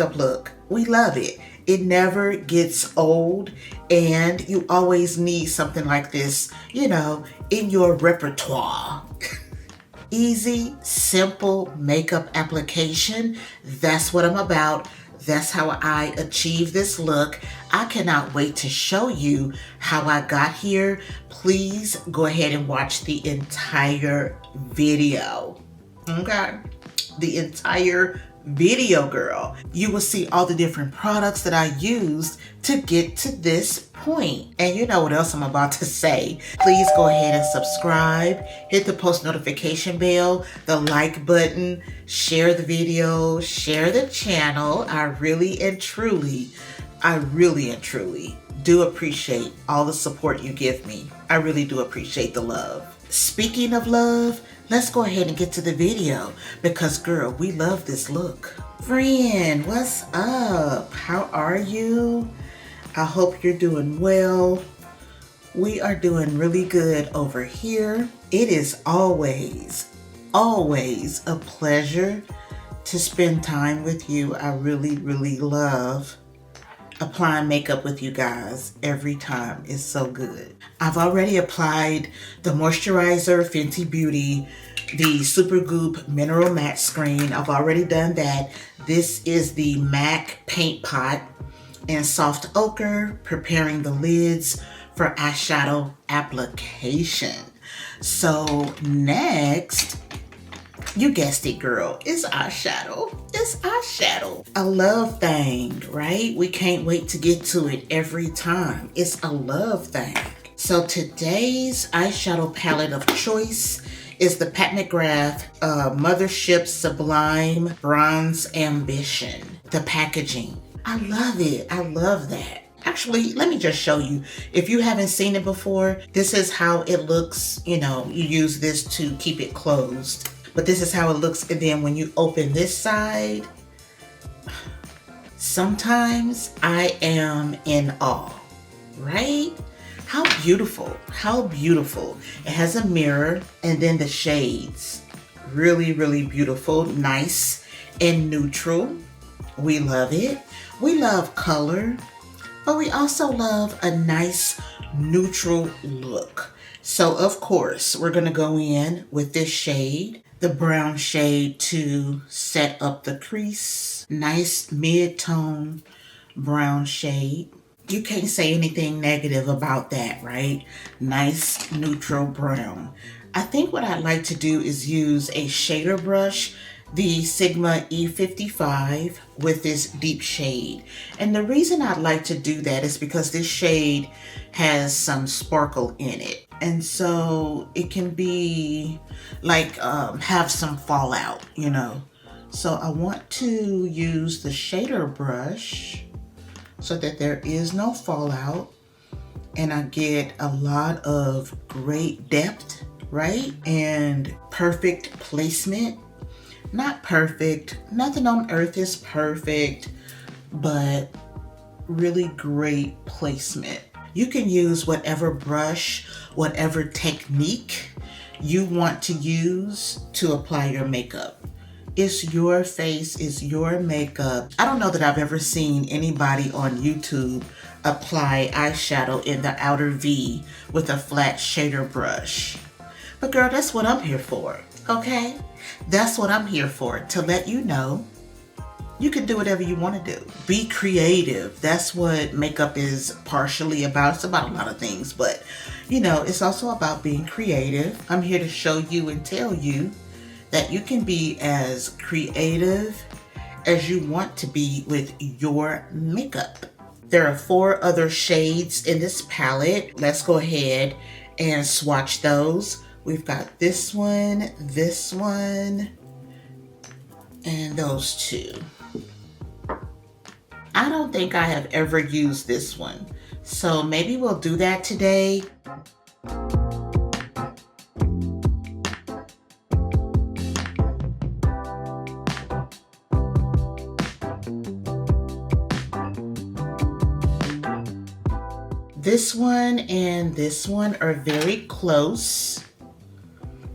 makeup look. We love it. It never gets old, and you always need something like this, you know, in your repertoire. Easy, simple makeup application. That's what I'm about. That's how I achieve this look. I cannot wait to show you how I got here. Please go ahead and watch the entire video. Okay? The entire video, girl. You will see all the different products that I used to get to this point. And you know what else I'm about to say. Please go ahead and subscribe, hit the post notification bell, the like button, share the video, share the channel. I really and truly do appreciate all the support you give me. I really do appreciate the love. Speaking of love, let's go ahead and get to the video because girl, we love this look. Friend, what's up? How are you? I hope you're doing well. We are doing really good over here. It is always a pleasure to spend time with you. I really love applying makeup with you guys every time. It's so good. I've already applied the moisturizer, Fenty Beauty, the Supergoop Mineral Matte Screen. I've already done that. This is the MAC Paint Pot in Soft Ochre, preparing the lids for eyeshadow application. So next, you guessed it, girl, it's eyeshadow. It's eyeshadow. A love thing, right? We can't wait to get to it every time. It's a love thing. So today's eyeshadow palette of choice is the Pat McGrath Mothership Sublime Bronze Ambition. The packaging. I love it. I love that. Actually, let me just show you. If you haven't seen it before, this is how it looks. You know, you use this to keep it closed. But this is how it looks. And then when you open this side, sometimes I am in awe, right? How beautiful, how beautiful. It has a mirror and then the shades. Really beautiful, nice and neutral. We love it. We love color, but we also love a nice neutral look. So of course, we're gonna go in with this shade, the brown shade, to set up the crease. Nice mid-tone brown shade. You can't say anything negative about that, right? Nice neutral brown. I think what I'd like to do is use a shader brush, the Sigma E55, with this deep shade. And the reason I'd like to do that is because this shade has some sparkle in it. And so it can be like, have some fallout, you know. So I want to use the shader brush so that there is no fallout and I get a lot of great depth, right? And perfect placement. Not perfect, nothing on earth is perfect, but really great placement. You can use whatever brush, whatever technique you want to use to apply your makeup. It's your face, it's your makeup. I don't know that I've ever seen anybody on YouTube apply eyeshadow in the outer V with a flat shader brush. But girl, that's what I'm here for, okay? That's what I'm here for, to let you know you can do whatever you want to do. Be creative. That's what makeup is partially about. It's about a lot of things, but you know, it's also about being creative. I'm here to show you and tell you that you can be as creative as you want to be with your makeup. There are 4 other shades in this palette. Let's go ahead and swatch those. We've got this one, and those 2. I don't think I have ever used this one, so maybe we'll do that today. This one and this one are very close.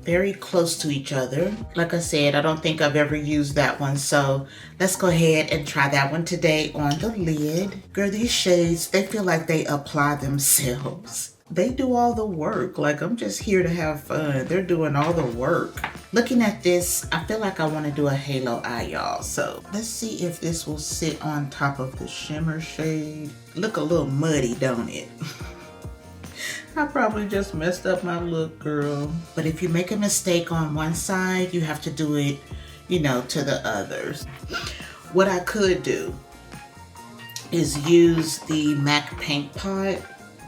very close to each other. Like I said, I don't think I've ever used that one, so let's go ahead and try that one today on the lid. Girl, these shades, they feel like they apply themselves. They do all the work. Like, I'm just here to have fun. They're doing all the work. Looking at this, I feel like I want to do a halo eye, y'all. So let's see if this will sit on top of the shimmer shade. Look a little muddy, don't it? I probably just messed up my look, girl. But if you make a mistake on one side, you have to do it, you know, to the others. What I could do is use the MAC paint pot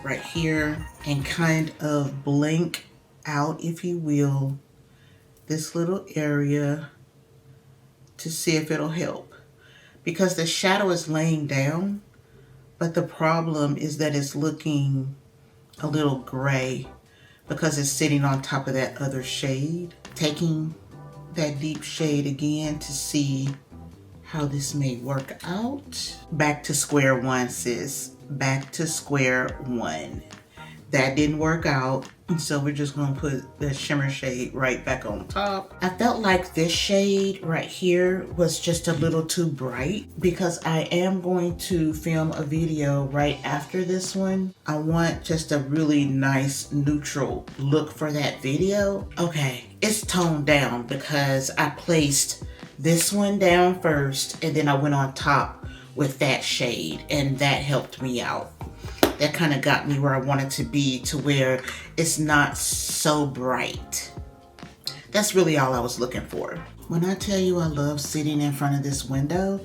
right here and kind of blank out, if you will, this little area to see if it'll help. Because the shadow is laying down, but the problem is that it's looking a little gray because it's sitting on top of that other shade. Taking that deep shade again to see how this may work out. Back to square one, sis. Back to square one. That didn't work out, so we're just gonna put the shimmer shade right back on top. I felt like this shade right here was just a little too bright because I am going to film a video right after this one. I want just a really nice neutral look for that video. Okay, it's toned down because I placed this one down first and then I went on top with that shade, and that helped me out. That kind of got me where I wanted to be, to where it's not so bright. That's really all I was looking for. When I tell you I love sitting in front of this window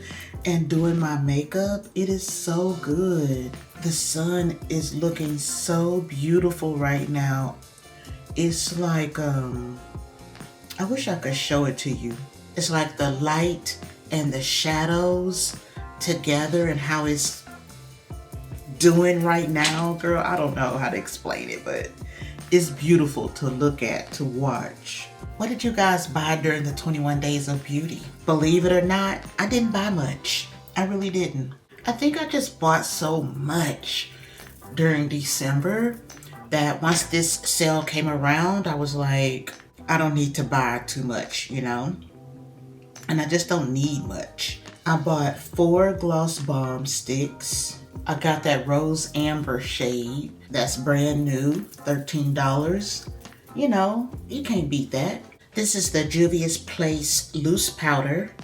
and doing my makeup, it is so good. The sun is looking so beautiful right now. It's like, I wish I could show it to you. It's like the light and the shadows together and how it's doing right now, girl. I don't know how to explain it, but it's beautiful to look at, to watch. What did you guys buy during the 21 days of beauty? Believe it or not, I didn't buy much. I really didn't. I think I just bought so much during December that once this sale came around, I was like, I don't need to buy too much, you know? And I just don't need much. I bought 4 Gloss Bomb sticks. I got that Rose Amber shade. That's brand new, $13. You know, you can't beat that. This is the Juvia's Place Loose Powder,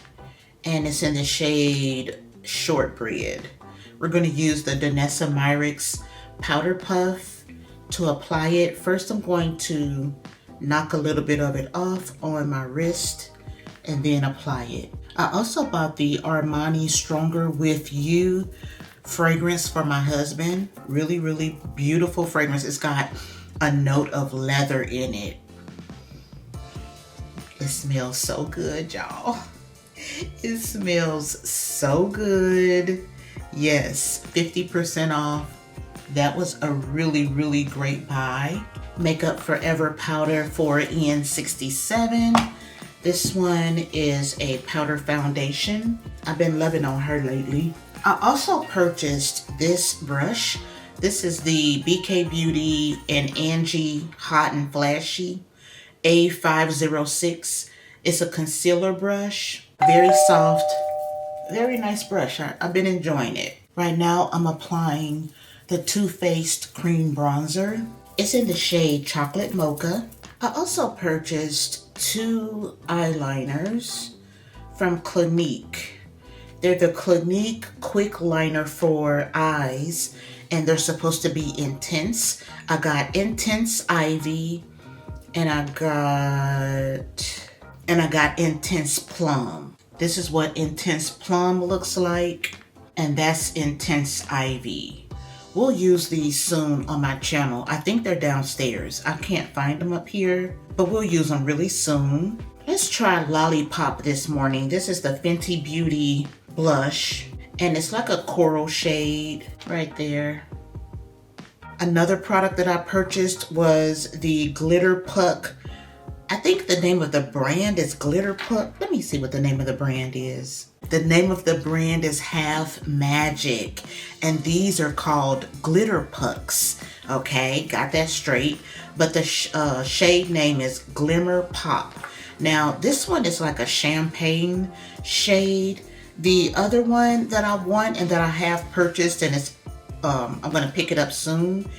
and it's in the shade Shortbread. We're gonna use the Danessa Myricks Powder Puff to apply it. First, I'm going to knock a little bit of it off on my wrist and then apply it. I also bought the Armani Stronger With You fragrance for my husband. Really, really beautiful fragrance. It's got a note of leather in it. It smells so good, y'all. It smells so good. Yes, 50% off. That was a really, really great buy. Makeup Forever Powder 4N67. This one is a powder foundation. I've been loving on her lately. I also purchased this brush. This is the BK Beauty and Angie Hot and Flashy A506. It's a concealer brush. Very soft, very nice brush. I've been enjoying it. Right now I'm applying the Too Faced Cream Bronzer. It's in the shade Chocolate Mocha. I also purchased 2 eyeliners from Clinique. They're the Clinique Quick Liner for eyes, and they're supposed to be intense. I got Intense Ivy, and I got Intense Plum. This is what Intense Plum looks like, and that's Intense Ivy. We'll use these soon on my channel. I think they're downstairs. I can't find them up here, but we'll use them really soon. Let's try Lollipop this morning. This is the Fenty Beauty blush, and it's like a coral shade right there. Another product that I purchased was the Glitter Puck. I think the name of the brand is Glitter Puck. Let me see what the name of the brand is. The name of the brand is Half Magic, and these are called Glitter Pucks. Okay, got that straight. But the shade name is Glimmer Pop. Now, this one is like a champagne shade. The other one that I want and that I have purchased, and it's I'm gonna pick it up soon,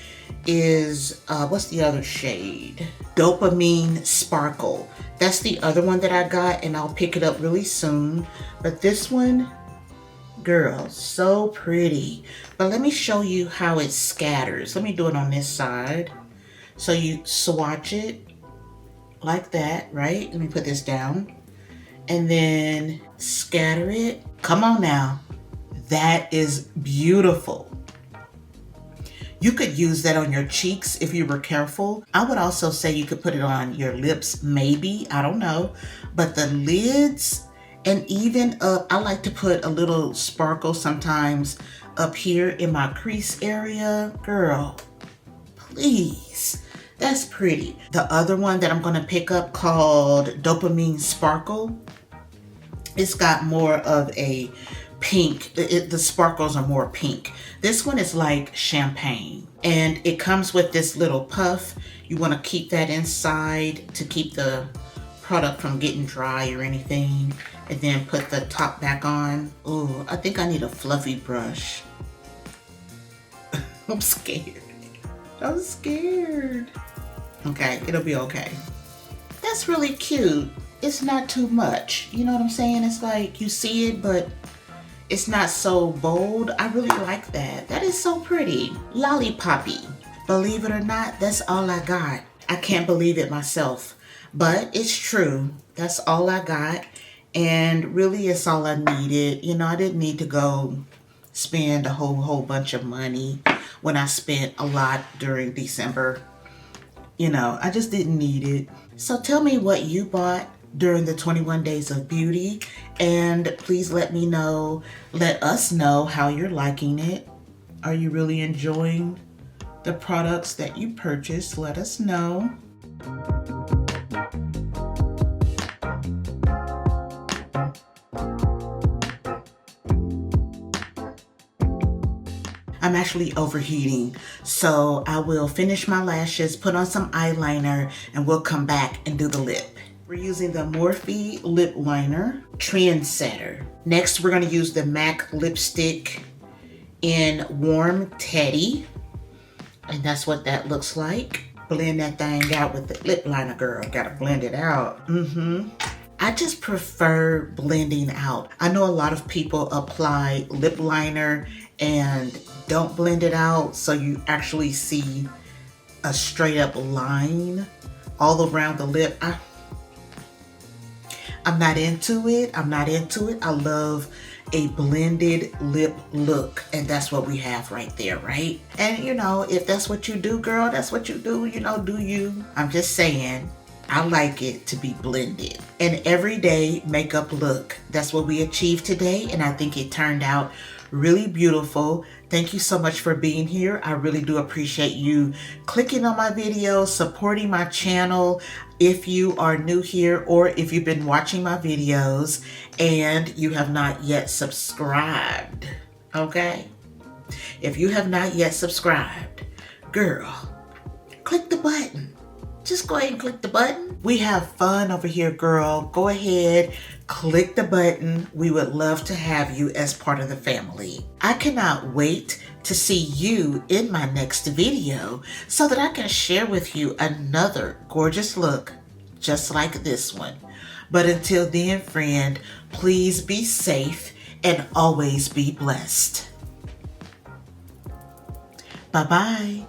is what's the other shade? Dopamine Sparkle. That's the other one that I got, and I'll pick it up really soon. But this one, girl, so pretty. But let me show you how it scatters. Let me do it on this side. So you swatch it like that, right? Let me put this down. And then scatter it. Come on now. That is beautiful. You could use that on your cheeks if you were careful. I would also say you could put it on your lips, maybe, I don't know. But the lids, and even up, I like to put a little sparkle sometimes up here in my crease area. Girl, please, that's pretty. The other one that I'm gonna pick up called Dopamine Sparkle, it's got more of a pink. The sparkles are more pink. This one is like champagne, and it comes with this little puff. You want to keep that inside to keep the product from getting dry or anything, and then put the top back on. Oh, I think I need a fluffy brush. I'm scared. I'm scared. Okay, it'll be okay. That's really cute. It's not too much. You know what I'm saying? It's like you see it, but it's not so bold. I really like that. That is so pretty. Lollipoppy. Believe it or not, that's all I got. I can't believe it myself, but it's true. That's all I got. And really it's all I needed. You know, I didn't need to go spend a whole bunch of money when I spent a lot during December. You know, I just didn't need it. So tell me what you bought during the 21 days of beauty, and please let us know how you're liking it. Are you really enjoying the products that you purchased? Let us know. I'm actually overheating, so I will finish my lashes, put on some eyeliner, and we'll come back and do the lip. We're using the Morphe lip liner, Trendsetter. Next, we're gonna use the MAC lipstick in Warm Teddy, and that's what that looks like. Blend that thing out with the lip liner, girl. Gotta blend it out. I just prefer blending out. I know a lot of people apply lip liner and don't blend it out, so you actually see a straight up line all around the lip. I'm not into it. I love a blended lip look, and that's what we have right there, right? And you know, if that's what you do, girl, that's what you do, you know, do you? I'm just saying, I like it to be blended. An everyday makeup look. That's what we achieved today, and I think it turned out really beautiful. Thank you so much for being here. I really do appreciate you clicking on my videos, supporting my channel. If you are new here, or if you've been watching my videos and you have not yet subscribed, okay? If you have not yet subscribed, girl, click the button. Just go ahead and click the button. We have fun over here, girl. Go ahead, click the button. We would love to have you as part of the family. I cannot wait to see you in my next video so that I can share with you another gorgeous look just like this one. But until then, friend, please be safe and always be blessed. Bye-bye.